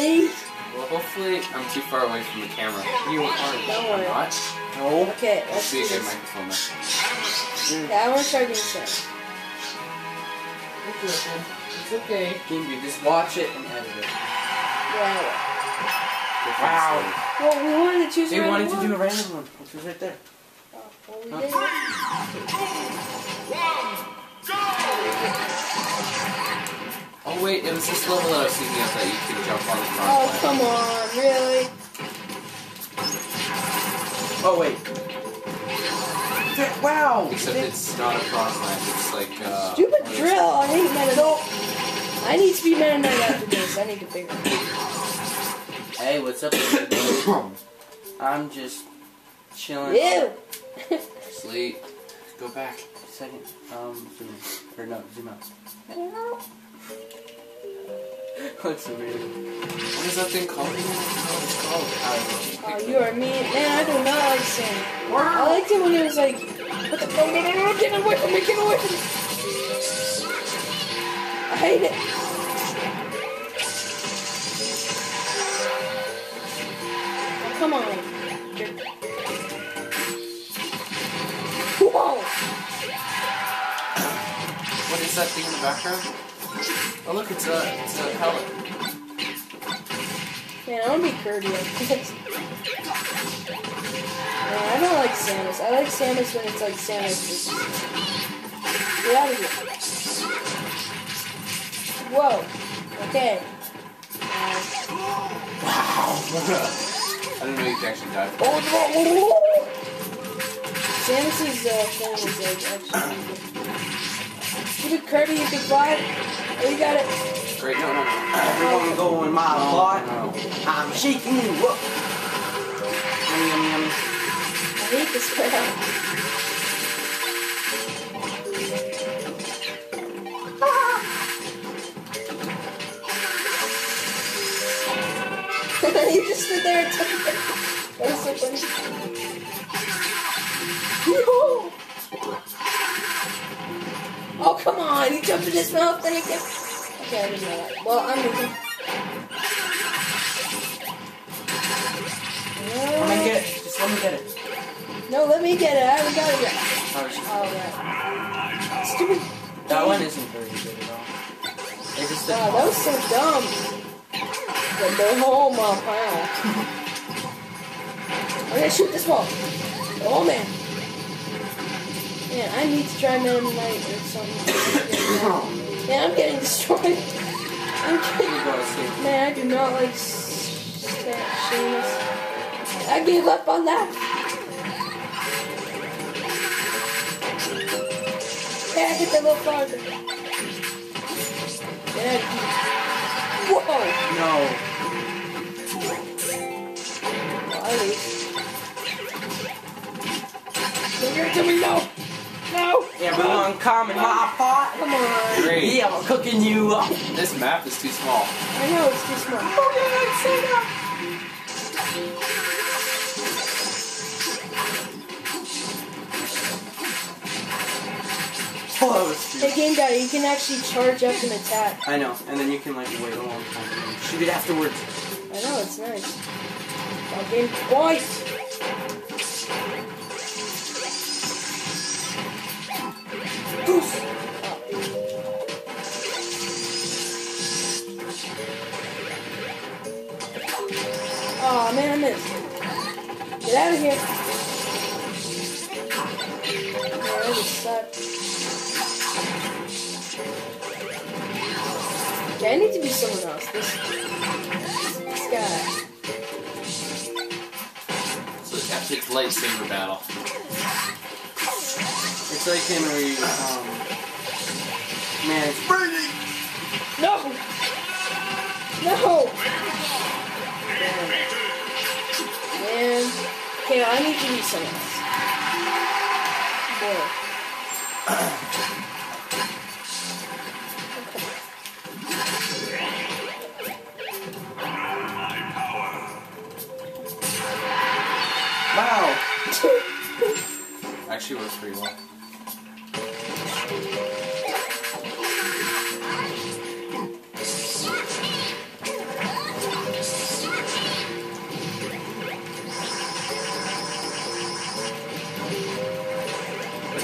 me? Well, hopefully I'm too far away from the camera. You are. Don't worry. I'm not. No. Okay, Let's let's be do a good this. microphone then. Yeah, I want to try getting some. It's okay. Gameby, just watch it and edit it. Yeah. Wow. Well, we wanted to choose They random wanted to one. do a random one, which was right there. Oh, well, we did. Oh wait, it was this level that I was thinking of that you could jump on the front. Oh, come on, really? Oh, wait. Wow! Except it's not a cross knife, it's like Stupid what is drill! I hate Meta Knight. I need to be Meta Knight after this. I need to figure it out. Hey, what's up, everybody? I'm just chilling. Ew! it? Sleep. Go back. Second, zoom in. Or no, zoom out. Looks so weird. What is that thing called? What is it called? I don't know. Oh, you are mean. Man, I do not like Sam. I liked it when it was like, what the fuck? No, get away from me, get away from me! I hate it. Oh, come on. Whoa! What is that thing in the background? Oh look, it's a pellet. Man, I want to be Kirby. Man, I don't like Samus. I like Samus when it's like Samus. Get out of here. Whoa. Okay. Wow. I didn't know you could actually dive. Samus's thing is like actually good. Stupid Kirby, you can fly. Oh, you got it. Great, no. Everyone go in my plot. No. I'm shaking you up. Yummy, yummy, yummy. I hate this crap. You just stood there and took it. That was so funny. No! Oh, come on! You jumped in his mouth, then you kept... Okay, I didn't know that. Well, I'm moving. Let me get it. Just let me get it. No, let me get it. I haven't got it yet. Oh, it's just- Oh, yeah. Stupid. that one isn't very good at all. They just did Wow, that was so dumb. The whole pound. I'm gonna shoot this wall. Oh man. Man, I need to try Meta Knight or something. Man, I'm getting destroyed. I'm getting... Man, I do not like Seamus. I gave up on that. Yeah, get that little farther. Yeah. Whoa! No. Well, at least. Don't give it to me, no! No! Everyone come in my pot. Come on. Great. Yeah, I'm cooking you up. This map is too small. I know, it's too small. Oh, yeah, I'd say that. Oh, that was Hey, stupid. Game Guy, you can actually charge up and attack. I know, and then you can like wait a long time and shoot it afterwards. I know, it's nice. Oh, Game Boy! Goose! Oh, man, I missed. Get out of here. Yeah, that just sucked. Okay, I need to be someone else. This guy. So it's epic lightsaber battle. It's like Henry, man, it's burning! No! No! Man. Okay, I need to be someone else. Boy. Wow! Actually works pretty well.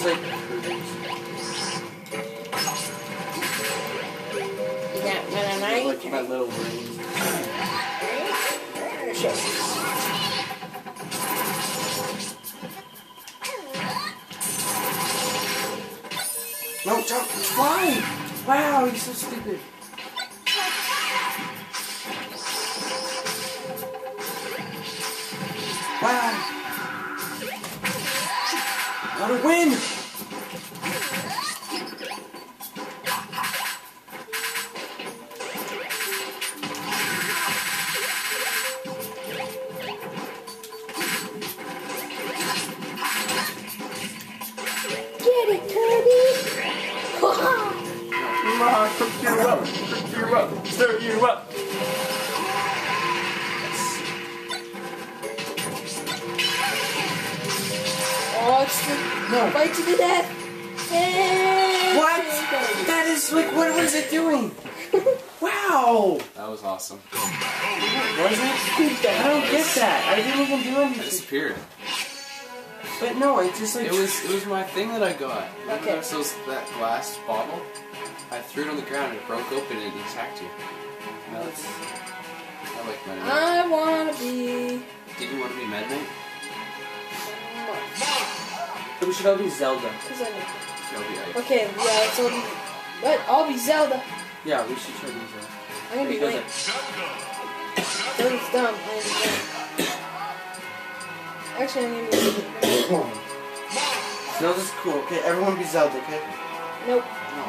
just like... Like my little brain. No, jump! Fly! Wow, you're so stupid. Wow! What a win! Cook you up, stir you up. Oh, it's the fight to the death. And What? That is like, what was it doing? Wow. That was awesome. Was it? I don't get that. I didn't even do I anything. disappeared. But no, it just like... It was my thing that I got. Okay. Remember that glass bottle? I threw it on the ground and it broke open and it attacked you. I like Meta Knight. I wanna be. Did you want to be Meta Knight? We should all be Zelda. Cause I know. You'll be Ike. Okay, yeah, let's all be. What? I'll be Zelda. Yeah, we should try to be Zelda. I'm gonna be Because Link. Zelda's dumb. I'm gonna be Link. Actually, I'm gonna be Link. Zelda's cool. Okay, everyone be Zelda, okay? Nope. No.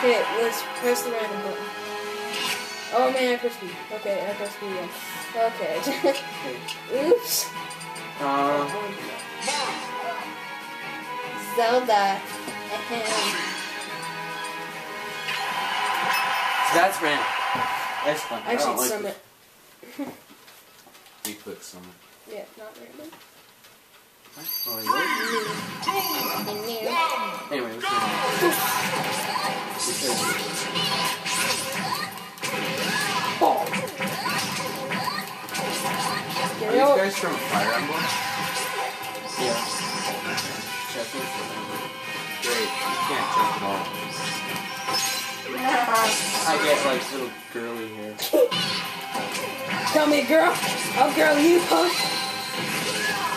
Okay, let's press the random button. Oh man, I pressed B. Okay, I pressed B again. Okay. Oops. Zelda. Ahem. So that's random. That's fun. I Actually, don't like Summit. You click Summit. Yeah, not random. Oh, yeah. Anyway, let's do Ball. Are Get you out. guys from Fire Emblem? Yeah. Great. You can't jump at all. I get like little girly hair. Tell me, girl. I'll girl you, huh?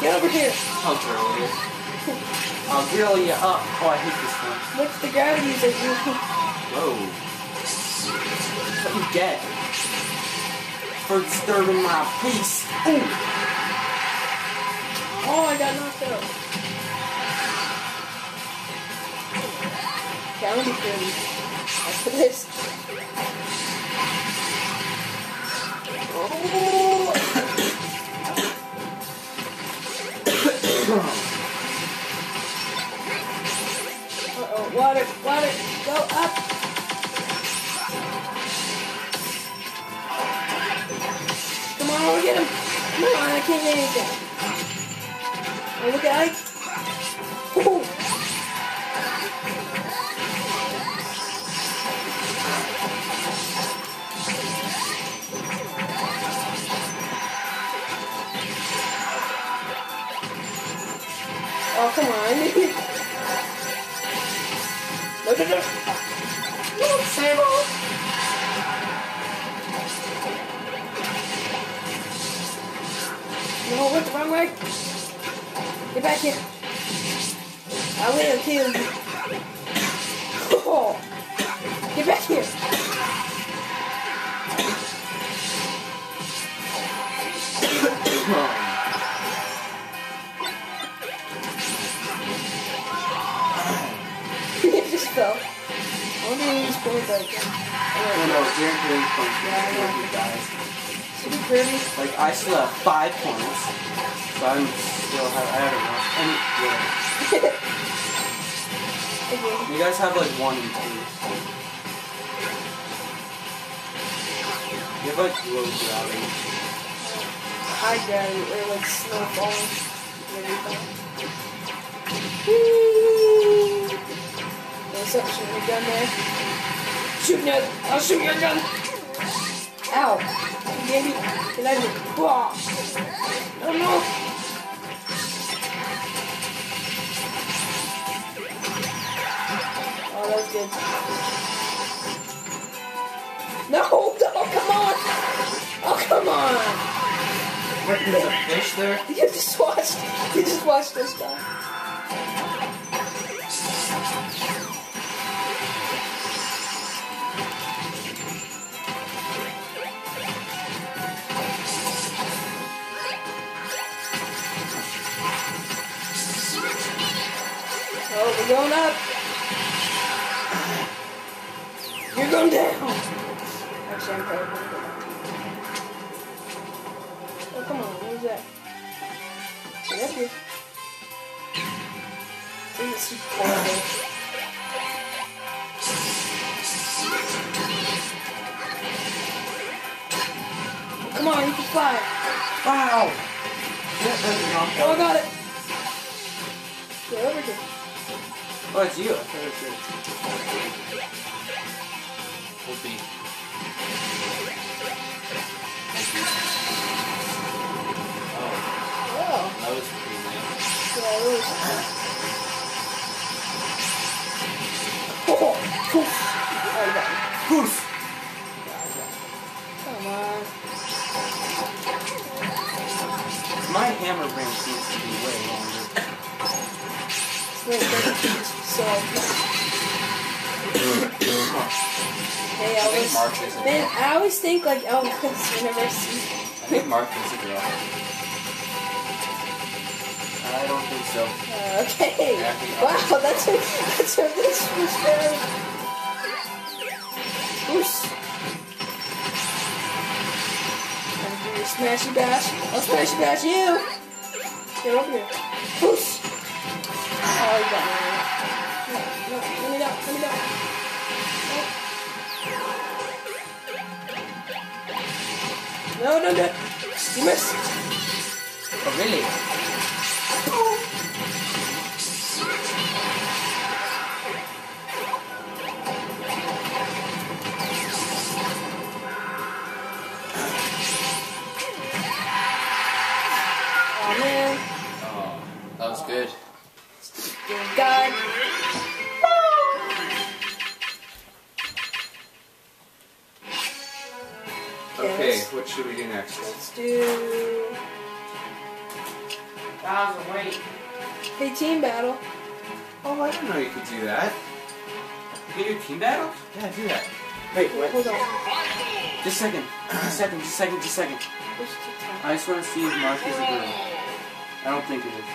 Get over here. How girly. I'll grill you up. Oh, I hate this one. What's the gravity that you... Whoa. That's what you get for disturbing my peace. Ooh. Oh, I got knocked out. Okay, I'm gonna be pretty. After this. Oh. Uh-oh, water, water, go up. Come on, get him. Come on, I can't get anything. Oh, look at Ike. Ooh. Oh, come on. No, no, no. No, Sable. No, what's the wrong way? Get back here. I will kill you. Oh. Get back here. It just fell. I wonder who he's pulling back in. Oh no, you're doing points. Yeah, I know. You guys. Super pretty. Like, I still have 5 points. So I'm still have, I haven't lost any. Okay. You guys have like 1 and 2. You have like low gravity. High gravity, or like snow falling. There's something shooting a gun there. Shooting it! I'll shoot your gun! Ow! Baby! Get out of here! Wah. Oh no! Oh, that was good. No! Oh, come on! Oh, come on! What, there's a fish there? You just watched this guy. Oh, we're going up. You're going down. Actually, I'm probably going to go down. Oh, come on. What is that? Get up here. This is super horrible. Oh, come on, you can fly. Wow! Oh, I got it. Get over here. Oh, it's you. I thought it was you. We'll be. Oh, Oh. that was pretty lame. Yeah, it was. Oh, poof. Oh, you got me. Poof! Come on. My hammer ring seems to be way longer. Wait, so. Hey, I think Mark is a Man, girl. I always think like Elvis whenever I see. I think Mark is a girl. I don't think so. Okay. Yeah, I think Wow, that's a this was very. Oops. Time for your smashy bash. I'll smashy bash you. Get over here. Oops. Oh, you got me. No, let me down. Let me down. No, no, no. You missed. Oh, really? Oh, man. Oh, that was good. Good God. Okay, what should we do next? Let's do. Wait. Hey, team battle. Oh, I didn't know you could do that. You can do team battles? Yeah, do that. Wait, what? Hold on. Just a second. Just a second. Just a second. Just a second. Push to time. I just want to see if Mark is a girl. I don't think it is.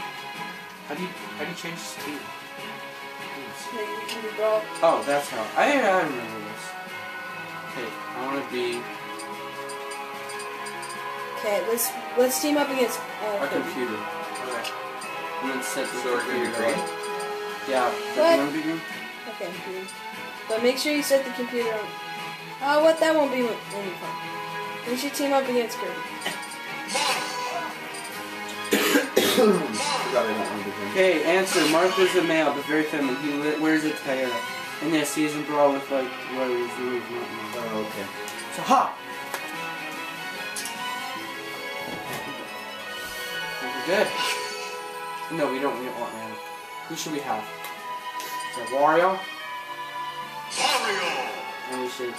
How do you change this team? Maybe we can do brawl. Oh, that's how. I remember this. Okay, I want to be Okay, let's team up against. a Kirby. computer. Okay. And then set the So we're gonna computer be green? up. Yeah. What? You want to be green? Okay, I'm green. But make sure you set the computer on. Oh, what? That won't be any fun. We should team up against Kirby. Probably not want to be green. Okay, answer. Mark is a male, but very feminine. He wears a tiara. And yes, he is in brawl with like Rose. Oh, okay. So ha! We're good. No, we don't want Rand. Who should we have? So Wario? Wario! And we should